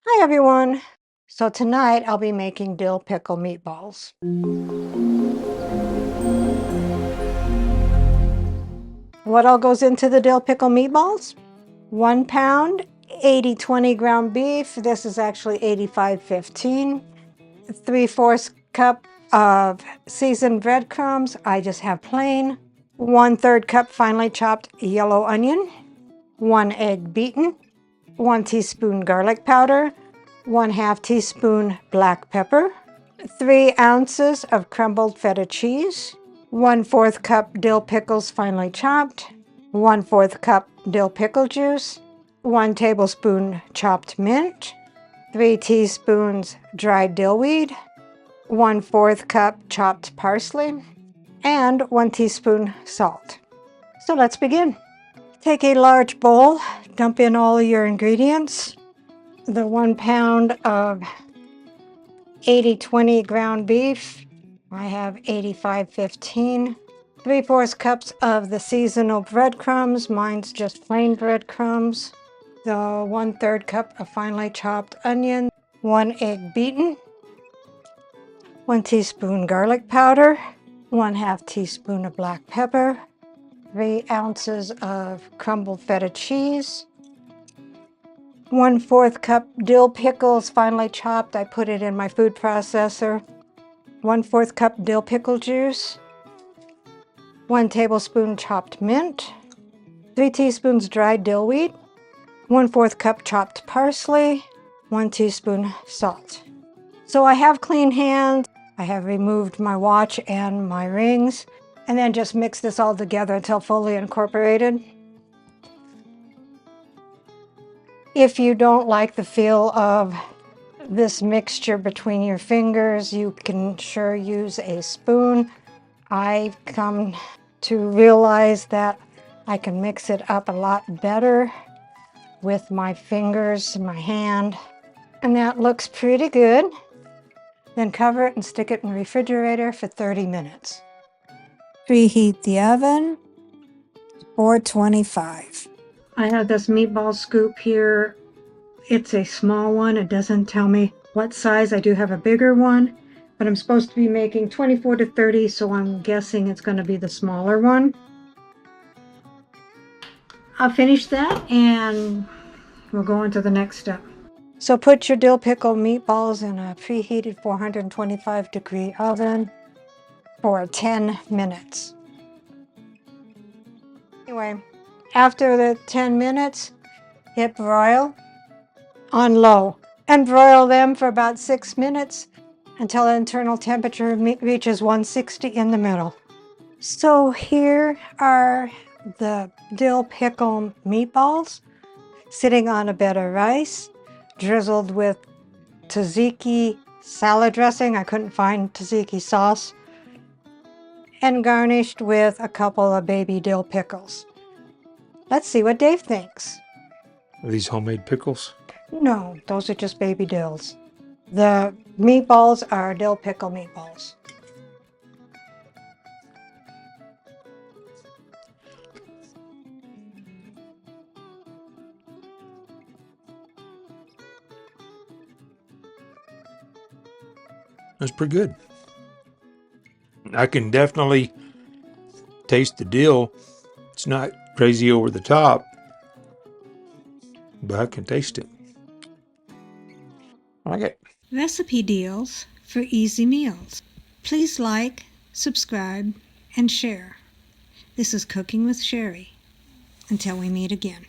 Hi everyone! So tonight I'll be making dill pickle meatballs. What all goes into the dill pickle meatballs? 1 pound, 80-20 ground beef. This is actually 85-15. 3/4 cup of seasoned breadcrumbs. I just have plain. 1/3 cup finely chopped yellow onion. 1 egg beaten. 1 teaspoon garlic powder. 1/2 teaspoon black pepper. 3 ounces of crumbled feta cheese. 1/4 cup dill pickles finely chopped. 1/4 cup dill pickle juice. 1 tablespoon chopped mint. 3 teaspoons dried dill weed. 1/4 cup chopped parsley. And 1 teaspoon salt. So let's begin. Take a large bowl, dump in all your ingredients. The 1 pound of 80-20 ground beef. I have 85-15. 3/4 cups of the seasonal breadcrumbs. Mine's just plain breadcrumbs. The 1/3 cup of finely chopped onion. 1 egg beaten. 1 teaspoon garlic powder. 1/2 teaspoon of black pepper. 3 ounces of crumbled feta cheese. 1/4 cup dill pickles finely chopped. I put it in my food processor. 1/4 cup dill pickle juice. 1 tablespoon chopped mint. 3 teaspoons dried dill weed. 1/4 cup chopped parsley. 1 teaspoon salt. So I have clean hands. I have removed my watch and my rings, and then just mix this all together until fully incorporated. If you don't like the feel of this mixture between your fingers, you can sure use a spoon. I've come to realize that I can mix it up a lot better with my fingers and my hand. And that looks pretty good. Then cover it and stick it in the refrigerator for 30 minutes. Preheat the oven, 425. I have this meatball scoop here. It's a small one. It doesn't tell me what size. I do have a bigger one, but I'm supposed to be making 24 to 30, so I'm guessing it's going to be the smaller one. I'll finish that and we'll go on to the next step. So put your dill pickle meatballs in a preheated 425-degree oven for 10 minutes. Anyway, after the 10 minutes, hit broil on low and broil them for about 6 minutes until internal temperature reaches 160 in the middle. So here are the dill pickle meatballs sitting on a bed of rice, drizzled with tzatziki salad dressing. I couldn't find tzatziki sauce. And garnished with a couple of baby dill pickles. Let's see what Dave thinks. Are these homemade pickles? No, those are just baby dills. The meatballs are dill pickle meatballs. That's pretty good. I can definitely taste the dill. It's not crazy over the top, but I can taste it. I like it. Recipe deals for easy meals. Please like, subscribe, and share. This is Cooking with Sherry. Until we meet again.